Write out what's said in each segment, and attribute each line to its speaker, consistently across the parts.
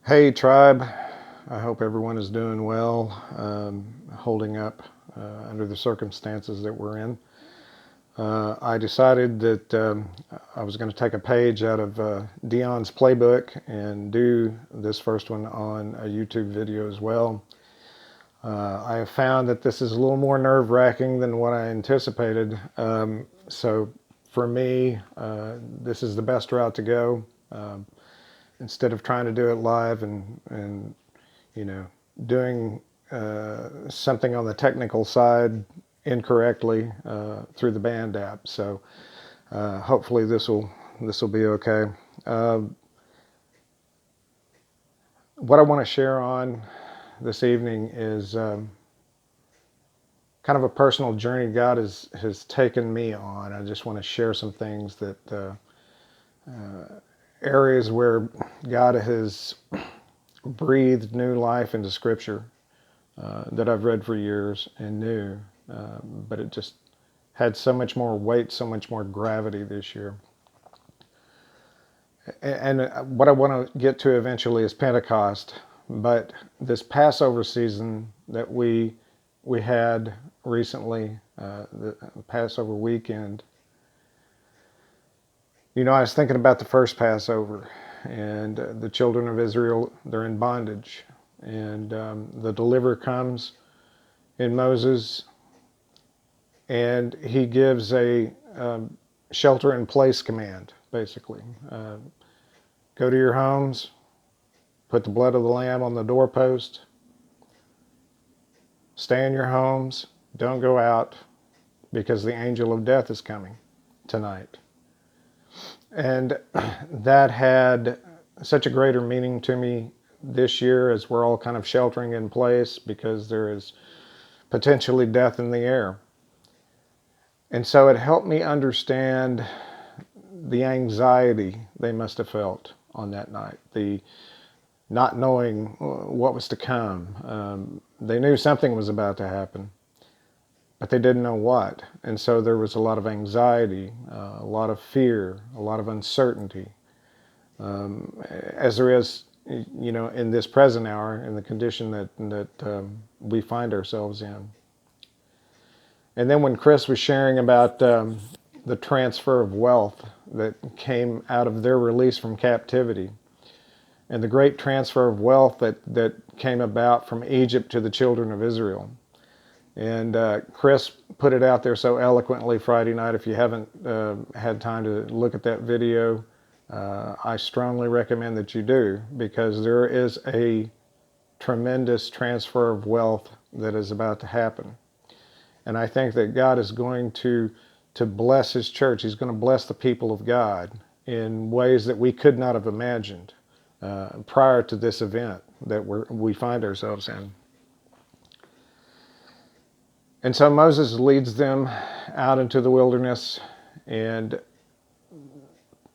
Speaker 1: Hey, tribe. I hope everyone is doing well, holding up under the circumstances that we're in. I decided that I was going to take a page out of Dion's playbook and do this first one on a YouTube video as well. I have found that this is a little more nerve-wracking than what I anticipated. So for me, this is the best route to go. Instead of trying to do it live and doing something on the technical side incorrectly through the band app. So hopefully this will be okay. What I want to share on this evening is kind of a personal journey God has taken me on. I just want to share some things that areas where God has breathed new life into Scripture that I've read for years and knew, but it just had so much more weight, so much more gravity this year. And what I want to get to eventually is Pentecost, but this Passover season that we had recently, the Passover weekend, I was thinking about the first Passover, and the children of Israel, they're in bondage. And the deliverer comes in Moses, and he gives a shelter-in-place command, basically. Go to your homes, put the blood of the lamb on the doorpost, stay in your homes, don't go out, because the angel of death is coming tonight. And that had such a greater meaning to me this year as we're all kind of sheltering in place because there is potentially death in the air. And so it helped me understand the anxiety they must have felt on that night, the not knowing what was to come. They knew something was about to happen, but they didn't know what. And so there was a lot of anxiety, a lot of fear, a lot of uncertainty, as there is, in this present hour, in the condition that we find ourselves in. And then when Chris was sharing about the transfer of wealth that came out of their release from captivity, and the great transfer of wealth that came about from Egypt to the children of Israel. And Chris put it out there so eloquently Friday night. If you haven't had time to look at that video, I strongly recommend that you do, because there is a tremendous transfer of wealth that is about to happen. And I think that God is going to bless His church. He's going to bless the people of God in ways that we could not have imagined prior to this event that we find ourselves in. And so Moses leads them out into the wilderness, and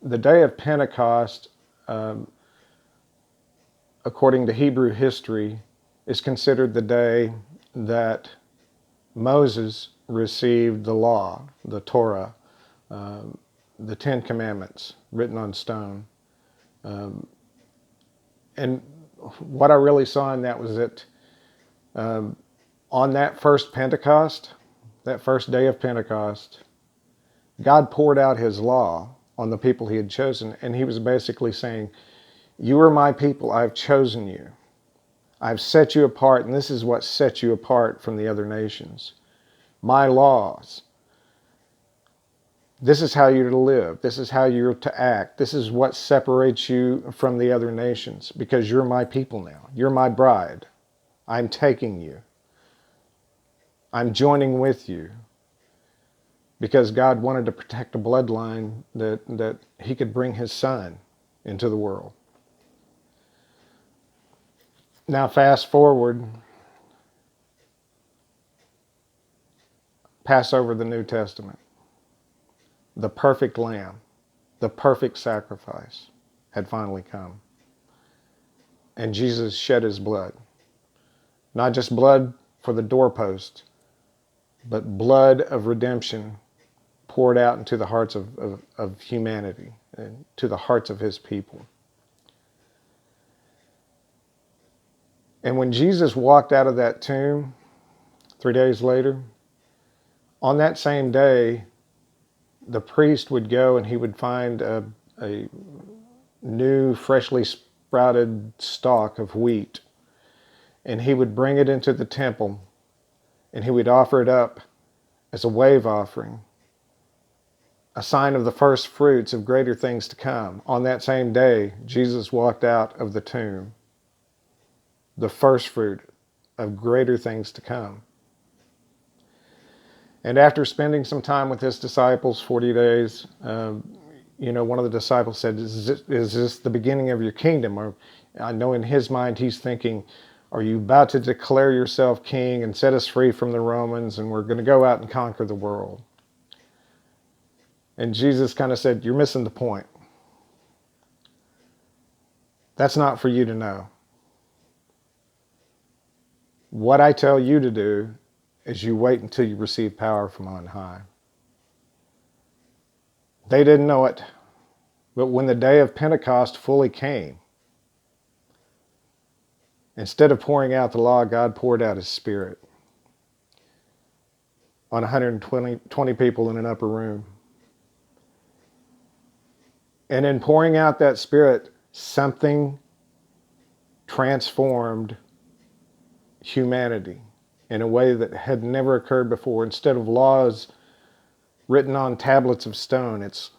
Speaker 1: the day of Pentecost, according to Hebrew history, is considered the day that Moses received the law, the Torah, the Ten Commandments written on stone. And what I really saw in that was that on that first Pentecost, that first day of Pentecost, God poured out His law on the people He had chosen. And He was basically saying, you are my people, I've chosen you. I've set you apart, and this is what sets you apart from the other nations. My laws. This is how you're to live. This is how you're to act. This is what separates you from the other nations, because you're my people now. You're my bride. I'm taking you. I'm joining with you, because God wanted to protect a bloodline that He could bring His Son into the world. Now fast forward, pass over the New Testament. The perfect lamb, the perfect sacrifice had finally come. And Jesus shed His blood. Not just blood for the doorpost, but blood of redemption poured out into the hearts of humanity and to the hearts of His people. And when Jesus walked out of that tomb 3 days later, on that same day, the priest would go and he would find a new, freshly sprouted stalk of wheat, and he would bring it into the temple, and he would offer it up as a wave offering, a sign of the first fruits of greater things to come. On that same day, Jesus walked out of the tomb, the first fruit of greater things to come. And after spending some time with his disciples, 40 days, one of the disciples said, is this the beginning of your kingdom? Or I know in his mind he's thinking, are you about to declare yourself king and set us free from the Romans, and we're going to go out and conquer the world? And Jesus kind of said, you're missing the point. That's not for you to know. What I tell you to do is you wait until you receive power from on high. They didn't know it, but when the day of Pentecost fully came, instead of pouring out the law, God poured out his Spirit on 120 people in an upper room. And in pouring out that Spirit, something transformed humanity in a way that had never occurred before. Instead of laws written on tablets of stone, it's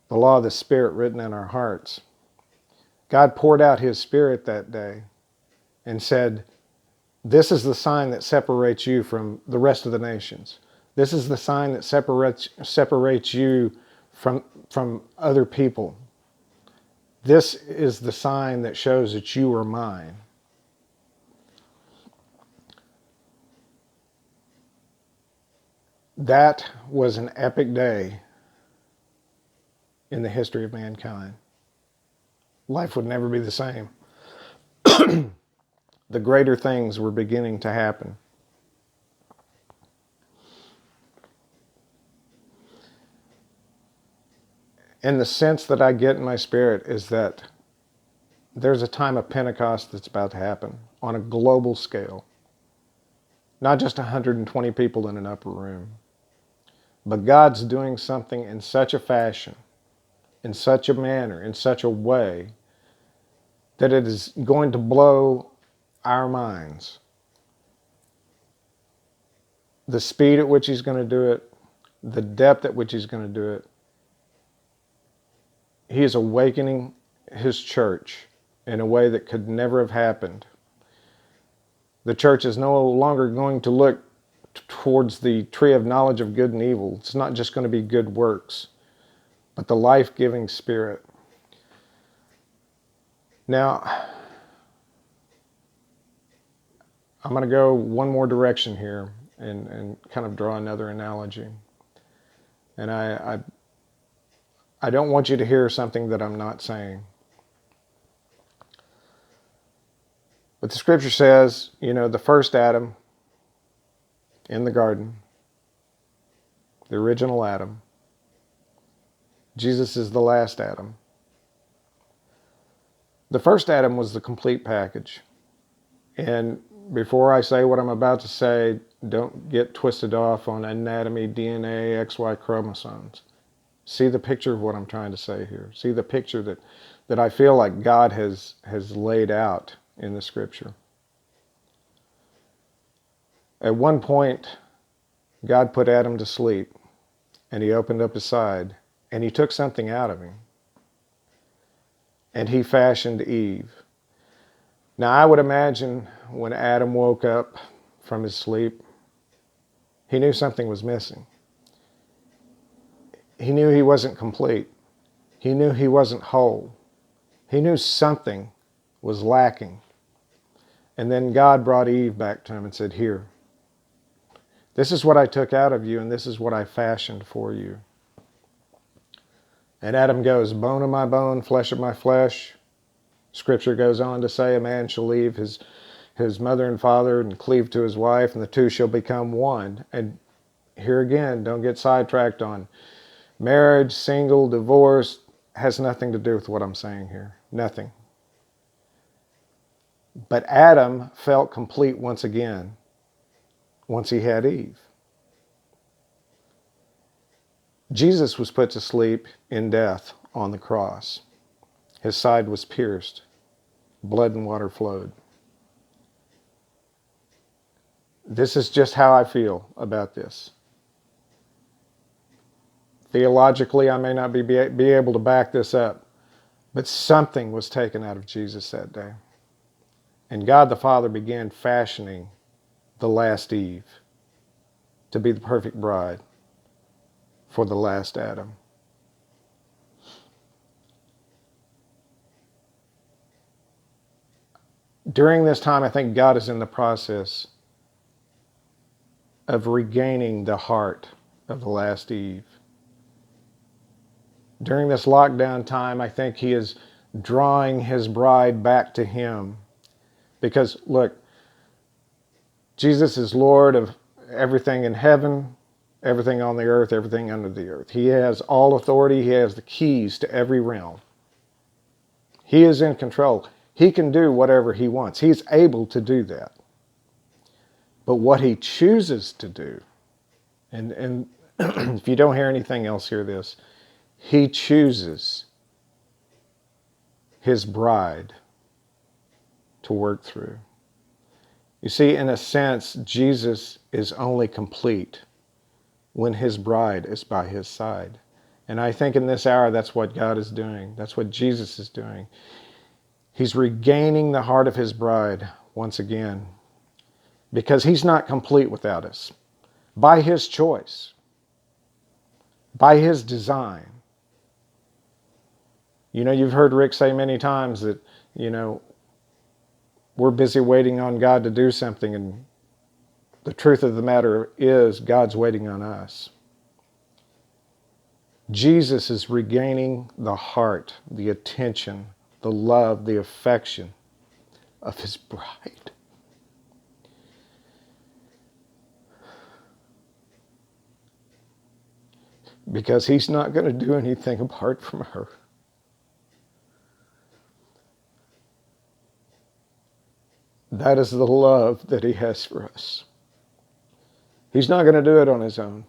Speaker 1: the law of the Spirit written in our hearts. God poured out his Spirit that day and said, this is the sign that separates you from the rest of the nations. This is the sign that separates you from other people. This is the sign that shows that you are mine. That was an epic day in the history of mankind. Life would never be the same. The greater things were beginning to happen. And the sense that I get in my spirit is that there's a time of Pentecost that's about to happen on a global scale. Not just 120 people in an upper room. But God's doing something in such a fashion, in such a manner, in such a way, that it is going to blow our minds. The speed at which he's going to do it, the depth at which he's going to do it. He is awakening his church in a way that could never have happened. The church is no longer going to look towards the tree of knowledge of good and evil. It's not just going to be good works, but the life-giving Spirit. Now, I'm going to go one more direction here and kind of draw another analogy. And I don't want you to hear something that I'm not saying. But the scripture says, the first Adam in the garden, the original Adam. Jesus is the last Adam. The first Adam was the complete package. And before I say what I'm about to say, don't get twisted off on anatomy, DNA, XY chromosomes. See the picture of what I'm trying to say here. See the picture that I feel like God has laid out in the scripture. At one point, God put Adam to sleep, and he opened up his side, and he took something out of him, and he fashioned Eve. Now, I would imagine when Adam woke up from his sleep, he knew something was missing. He knew he wasn't complete. He knew he wasn't whole. He knew something was lacking. And then God brought Eve back to him and said, here, this is what I took out of you, and this is what I fashioned for you. And Adam goes, bone of my bone, flesh of my flesh. Scripture goes on to say, a man shall leave his mother and father and cleave to his wife, and the two shall become one. And here again, don't get sidetracked on marriage, single, divorce. Has nothing to do with what I'm saying here. Nothing. But Adam felt complete once again, once he had Eve. Jesus was put to sleep in death on the cross. His side was pierced. Blood and water flowed. This is just how I feel about this. Theologically, I may not be able to back this up, but something was taken out of Jesus that day. And God the Father began fashioning the last Eve to be the perfect bride for the last Adam. During this time, I think God is in the process of regaining the heart of the last Eve. During this lockdown time, I think he is drawing his bride back to him. Because, look, Jesus is Lord of everything in heaven, everything on the earth, everything under the earth. He has all authority. He has the keys to every realm. He is in control. He can do whatever he wants. He's able to do that. But what he chooses to do, and if you don't hear anything else, hear this. He chooses his bride to work through. You see, in a sense, Jesus is only complete when his bride is by his side. And I think in this hour, that's what God is doing. That's what Jesus is doing. He's regaining the heart of his bride once again, because he's not complete without us. By his choice, by his design. You know, you've heard Rick say many times that, we're busy waiting on God to do something, and the truth of the matter is God's waiting on us. Jesus is regaining the heart, the attention, the love, the affection of his bride. Because he's not going to do anything apart from her. That is the love that he has for us. He's not going to do it on his own.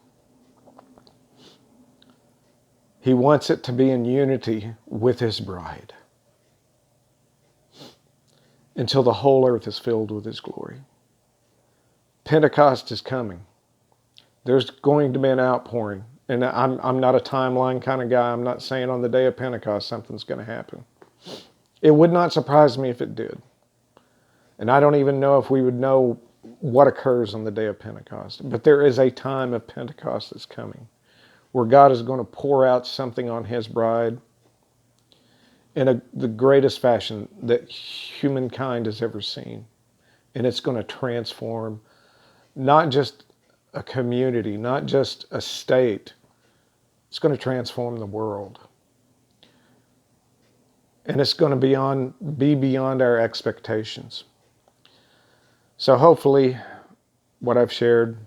Speaker 1: He wants it to be in unity with his bride until the whole earth is filled with his glory. Pentecost is coming. There's going to be an outpouring. And I'm not a timeline kind of guy. I'm not saying on the day of Pentecost something's going to happen. It would not surprise me if it did. And I don't even know if we would know what occurs on the day of Pentecost. But there is a time of Pentecost that's coming where God is going to pour out something on his bride in the greatest fashion that humankind has ever seen. And it's going to transform not just a community, not just a state. It's going to transform the world. And it's going to be beyond our expectations. So hopefully what I've shared,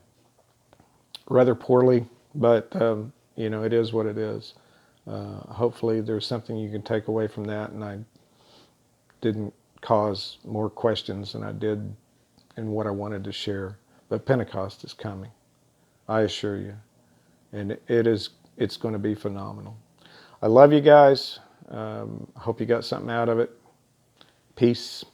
Speaker 1: rather poorly, but it is what it is. Hopefully there's something you can take away from that, and I didn't cause more questions than I did in what I wanted to share. But Pentecost is coming, I assure you, and it's going to be phenomenal. I love you guys. I hope you got something out of it. Peace.